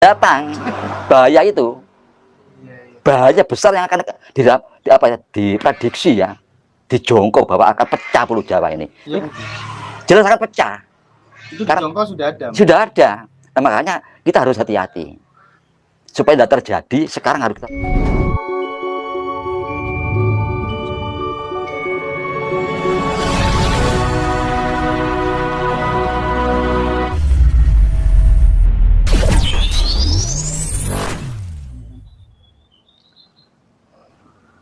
datang. Bahaya itu. Bahaya besar yang akan diprediksi ya, dijongkok bahwa akan pecah Pulau Jawa ini. Ya. Jelas akan pecah. Itu dijongkok sudah ada. Sudah ada. Nah, makanya kita harus hati-hati supaya tidak terjadi. Sekarang harus kita.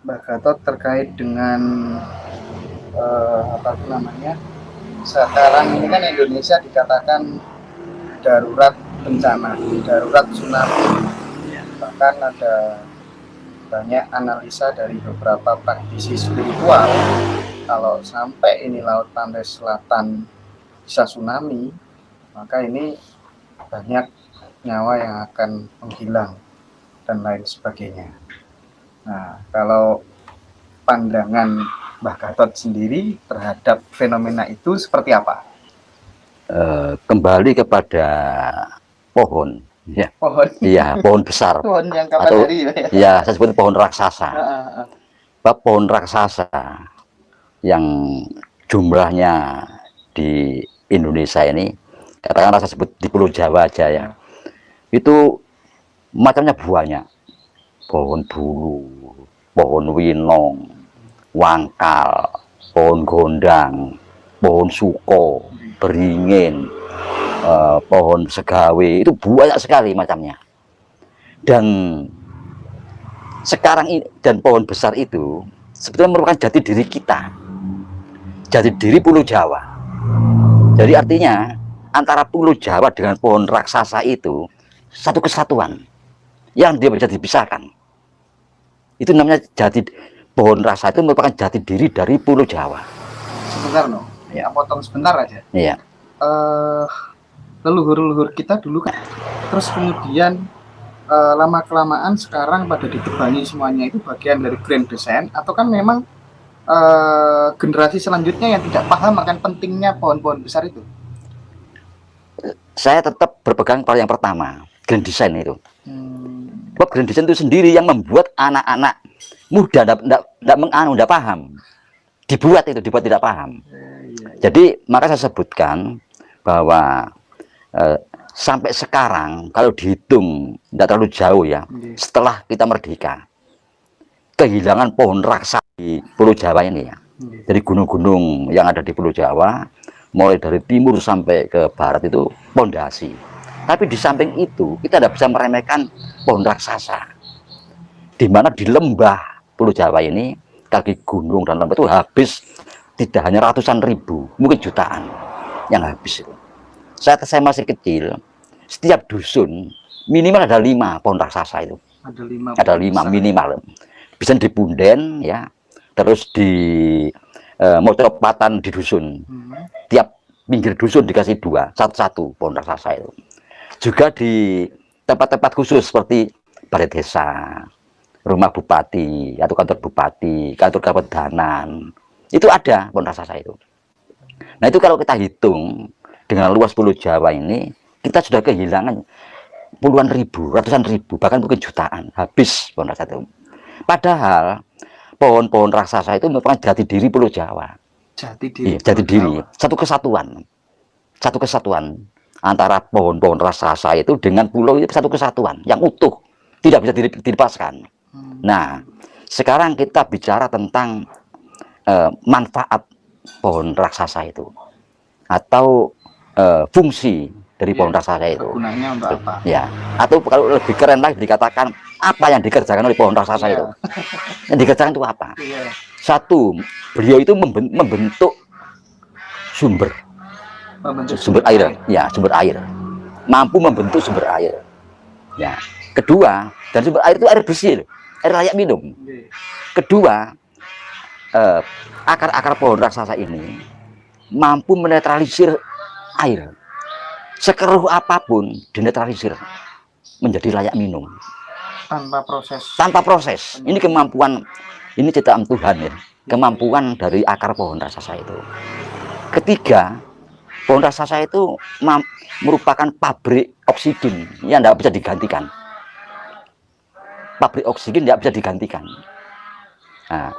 Mbak Gatot terkait dengan apa namanya, sekarang ini kan Indonesia dikatakan darurat bencana, darurat tsunami, bahkan ada banyak analisa dari beberapa praktisi spiritual kalau sampai ini laut pantai selatan bisa tsunami, maka ini banyak nyawa yang akan menghilang dan lain sebagainya. Nah, kalau pandangan Mbah Gatot sendiri terhadap fenomena itu seperti apa? Kembali kepada pohon, ya. Pohon. Iya, pohon besar. Pohon yang kapan hari, ya. Ya, saya sebut pohon raksasa. Pohon raksasa yang jumlahnya di Indonesia ini, katakanlah saya sebut di Pulau Jawa aja ya, itu macamnya banyak. Pohon bulu, pohon winong, wangkal, pohon gondang, pohon suko, beringin, pohon segawe, itu banyak sekali macamnya. Dan sekarang ini, dan pohon besar itu sebetulnya merupakan jati diri kita, jati diri Pulau Jawa. Jadi artinya antara Pulau Jawa dengan pohon raksasa itu satu kesatuan yang dia bisa dipisahkan. Itu namanya pohon rasa itu merupakan jati diri dari Pulau Jawa. Sebentar no, ya potong sebentar aja. Iya. Leluhur-leluhur kita dulu kan, terus kemudian lama kelamaan sekarang pada ditebangi semuanya itu bagian dari grand design, atau kan memang generasi selanjutnya yang tidak paham akan pentingnya pohon-pohon besar itu? Saya tetap berpegang pada yang pertama, grand design itu. Sebab grand design itu sendiri yang membuat anak-anak muda tidak paham. Dibuat tidak paham. Jadi maka saya sebutkan bahwa sampai sekarang kalau dihitung tidak terlalu jauh ya, setelah kita merdeka, kehilangan pohon raksasa di Pulau Jawa ini ya. Jadi gunung-gunung yang ada di Pulau Jawa, mulai dari timur sampai ke barat itu pondasi. Tapi di samping itu kita tidak bisa meremehkan pohon raksasa, di mana di lembah Pulau Jawa ini, kaki gunung dan lembah itu habis tidak hanya ratusan ribu, mungkin jutaan yang habis itu. Saya masih kecil, setiap dusun minimal ada 5 pohon raksasa itu. Ada 5 minimal. Bisa di punden ya, terus di Motopatan di dusun. Tiap pinggir dusun dikasih 2, satu-satu pohon raksasa itu. Juga di tempat-tempat khusus seperti balai desa, rumah bupati, atau kantor bupati, kantor kepedanan, itu ada pohon raksasa itu. Nah itu kalau kita hitung dengan luas Pulau Jawa ini, kita sudah kehilangan puluhan ribu, ratusan ribu, bahkan mungkin jutaan habis pohon raksasa itu. Padahal pohon-pohon raksasa itu merupakan jati diri Pulau Jawa. Jati diri. Iya, jati diri, satu kesatuan antara pohon-pohon raksasa itu dengan pulau itu satu kesatuan yang utuh, tidak bisa dilepaskan. Nah, sekarang kita bicara tentang manfaat pohon raksasa itu atau fungsi dari pohon raksasa itu. Gunanya untuk apa? Ya, atau kalau lebih keren lagi dikatakan apa yang dikerjakan oleh pohon raksasa itu. Yang dikerjakan itu apa? Satu, beliau itu membentuk sumber air, ya sumber air, mampu membentuk sumber air. Ya, kedua, dan sumber air itu air bersih, air layak minum. Kedua, akar-akar pohon raksasa ini mampu menetralisir air, sekeruh apapun dinetralisir menjadi layak minum tanpa proses. Ini kemampuan, ini ciptaan Tuhan ya, kemampuan dari akar pohon raksasa itu. Ketiga, Pohon raksasa itu merupakan pabrik oksigen yang tidak bisa digantikan. Pabrik oksigen tidak bisa digantikan. Nah,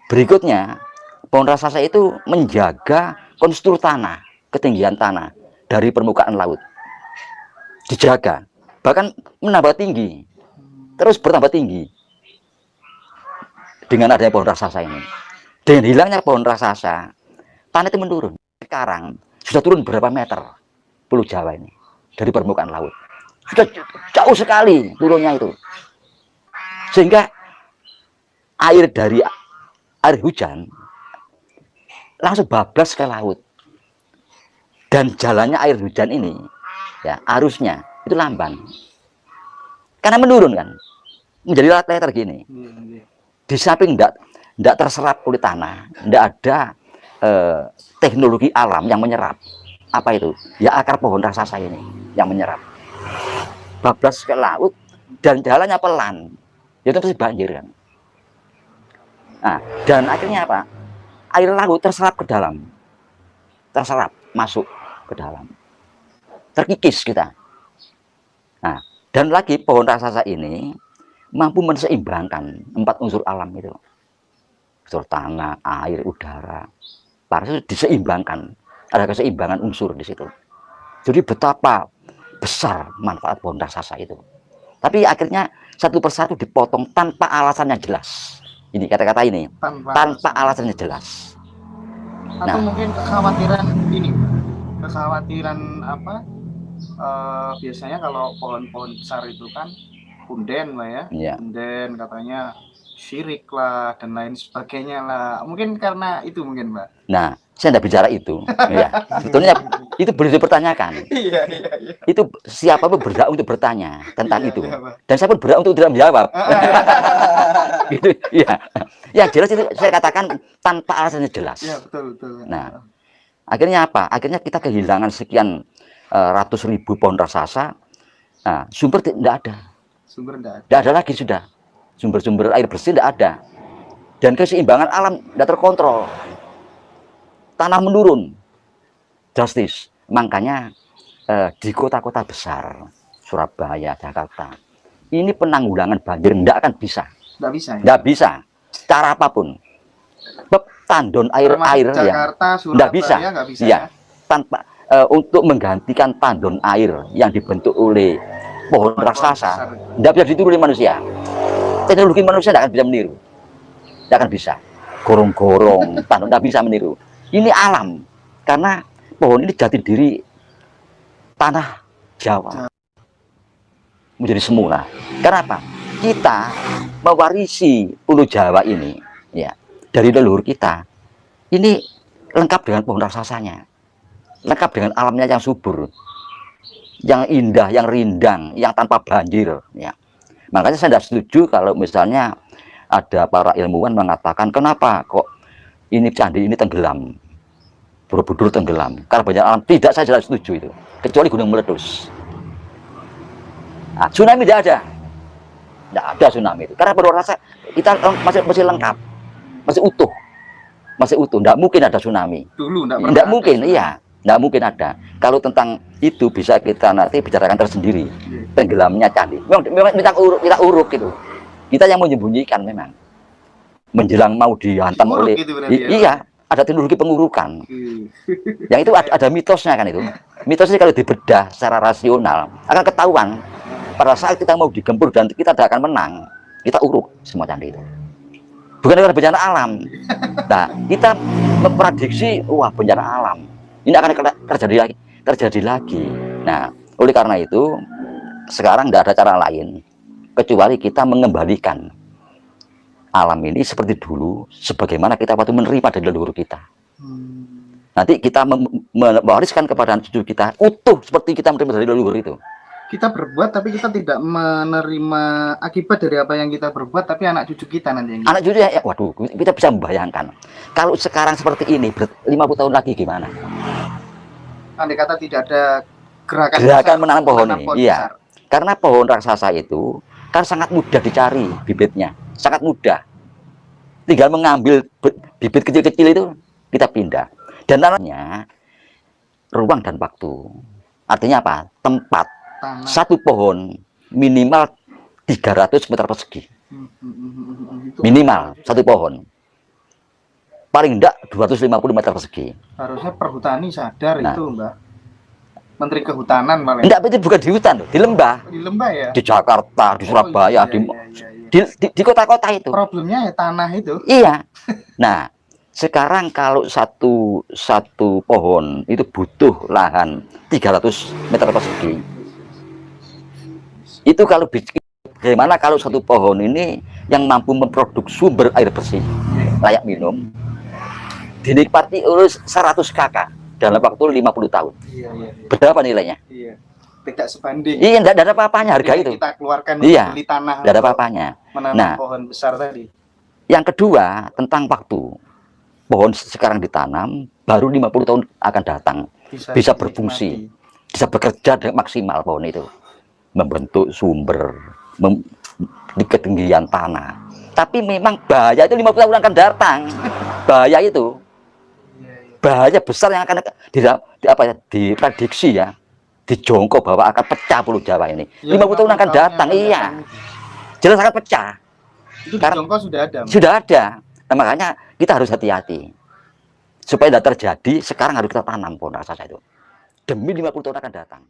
berikutnya, pohon raksasa itu menjaga kontur tanah, ketinggian tanah dari permukaan laut. Dijaga, bahkan menambah tinggi, terus bertambah tinggi. Dengan adanya pohon raksasa ini. Dengan hilangnya pohon raksasa, tanah itu menurun. Sekarang sudah turun berapa meter Pulau Jawa ini dari permukaan laut. Sudah jauh sekali turunnya itu. Sehingga air dari air hujan langsung bablas ke laut. Dan jalannya air hujan ini, ya arusnya itu lamban. Karena menurun kan, menjadi letter gini. Di samping tidak terserap oleh tanah, tidak ada teknologi alam yang menyerap. Apa itu? Ya akar pohon raksasa ini yang menyerap. Bablas ke laut dan jalannya pelan. Itu pasti banjir kan. Nah, dan akhirnya apa? Air laut terserap ke dalam. Terserap masuk ke dalam. Terkikis kita. Nah, dan lagi pohon raksasa ini mampu menseimbangkan 4 unsur alam itu. Unsur tanah, air, udara. Itu diseimbangkan, ada keseimbangan unsur di situ. Jadi betapa besar manfaat pohon raksasa itu. Tapi akhirnya satu persatu dipotong tanpa alasan yang jelas. Ini kata-kata ini tanpa alasan yang jelas. Atau mungkin kekhawatiran ini, kekhawatiran apa? Biasanya kalau pohon-pohon besar itu kan punden lah ya, punden katanya syirik lah dan lain sebagainya lah. Mungkin karena itu mungkin Mbak. Nah, saya tidak bicara itu. Ya, sebetulnya itu boleh dipertanyakan. Iya. Itu siapa pun berhak untuk bertanya tentang itu. Dan saya pun berhak untuk tidak menjawab. Gitu, ya. Ya jelas itu saya katakan tanpa alasannya jelas. Iya, betul. Nah, akhirnya apa? Akhirnya kita kehilangan sekian ratus ribu pohon raksasa. Nah, sumber tidak ada. Sumber tidak ada lagi sudah. Sumber-sumber air bersih tidak ada. Dan keseimbangan alam tidak terkontrol. Tanah menurun drastis. Makanya di kota-kota besar, Surabaya, Jakarta, ini penanggulangan banjir tidak akan bisa. Tidak bisa. Tidak bisa. Secara apapun. Tandon air Jakarta, Surabaya, tidak bisa. Ya. Tanpa untuk menggantikan tandon air yang dibentuk oleh pohon raksasa, tidak bisa ditiru oleh manusia. Teknologi manusia tidak akan bisa meniru. Tidak akan bisa. Gorong-gorong, tandon tidak bisa meniru. Ini alam. Karena pohon ini jati diri tanah Jawa. Menjadi semula. Kenapa? Kita mewarisi Pulau Jawa ini ya dari leluhur kita. Ini lengkap dengan pohon raksasanya. Lengkap dengan alamnya yang subur. Yang indah, yang rindang, yang tanpa banjir ya. Makanya saya tidak setuju kalau misalnya ada para ilmuwan mengatakan kenapa kok ini candi ini tenggelam, Borobudur tenggelam karena banyak alam. Tidak, saya tidak setuju itu, kecuali gunung meletus. Nah, tsunami tidak ada tsunami itu karena pada rasa kita masih lengkap, masih utuh, tidak mungkin ada tsunami. Dulu tidak mungkin, iya. Nggak mungkin ada. Kalau tentang itu bisa kita nanti bicarakan tersendiri. Tenggelamnya candi. Memang kita uruk gitu. Kita yang menyembunyikan memang. Menjelang mau dihantam oleh gitu, iya, ada teknologi pengurukan. Yang itu ada mitosnya kan itu. Mitosnya kalau dibedah secara rasional akan ketahuan pada saat kita mau digempur dan kita tidak akan menang. Kita uruk semua candi itu. Bukan karena bencana alam. Nah, kita memprediksi wah bencana alam. Ini akan terjadi lagi. Nah, oleh karena itu sekarang tidak ada cara lain kecuali kita mengembalikan alam ini seperti dulu, sebagaimana kita waktu menerima dari leluhur kita. Nanti kita mewariskan kepada cucu kita utuh seperti kita menerima dari leluhur itu. Kita berbuat tapi kita tidak menerima akibat dari apa yang kita berbuat, tapi anak cucu kita nanti yang anak cucu ya, waduh, kita bisa membayangkan kalau sekarang seperti ini 50 tahun lagi gimana. Andai kata tidak ada gerakan menanam pohon ini, iya. Karena pohon raksasa itu kan sangat mudah dicari bibitnya, sangat mudah. Tinggal mengambil bibit kecil-kecil itu kita pindah. Dan namanya ruang dan waktu. Artinya apa? Tempat. Tanah. Satu pohon minimal 300 meter persegi. Itu Minimal satu pohon. Paling enggak 250 meter persegi. harusnya perhutani sadar Nah. itu, Mbak. Menteri Kehutanan malah. Enggak, itu bukan di hutan loh, di lembah. Di lembah ya. Di Jakarta, di Surabaya, iya. di kota-kota itu. Problemnya ya tanah itu. Iya. Nah, sekarang kalau satu pohon itu butuh lahan 300 meter persegi. Itu kalau bagaimana kalau satu pohon ini yang mampu memproduksi sumber air bersih layak minum dinikmati oleh 100 kakak dalam waktu 50 tahun. Iya. Berapa nilainya? Iya. Tidak sebanding. Iya, enggak ada apa-apanya harga itu. Kita keluarkan Iya, beli tanah. enggak ada apa-apanya. Menanam Nah, pohon besar tadi. yang kedua tentang waktu. Pohon sekarang ditanam, baru 50 tahun akan datang. Bisa berfungsi, bisa bekerja dengan maksimal pohon itu. Membentuk sumber, di ketinggian tanah. Tapi memang bahaya itu 50 tahun akan datang. Bahaya itu. Bahaya besar yang akan diprediksi ya. Dijongkok bahwa akan pecah Pulau Jawa ini. Ya, 50 tahun akan datang, iya. Jelas akan pecah. Itu di Tiongkok sudah ada. Sudah ada. Nah, makanya kita harus hati-hati. Supaya tidak terjadi, sekarang harus kita tanam pohon raksasa itu. Demi 50 tahun akan datang.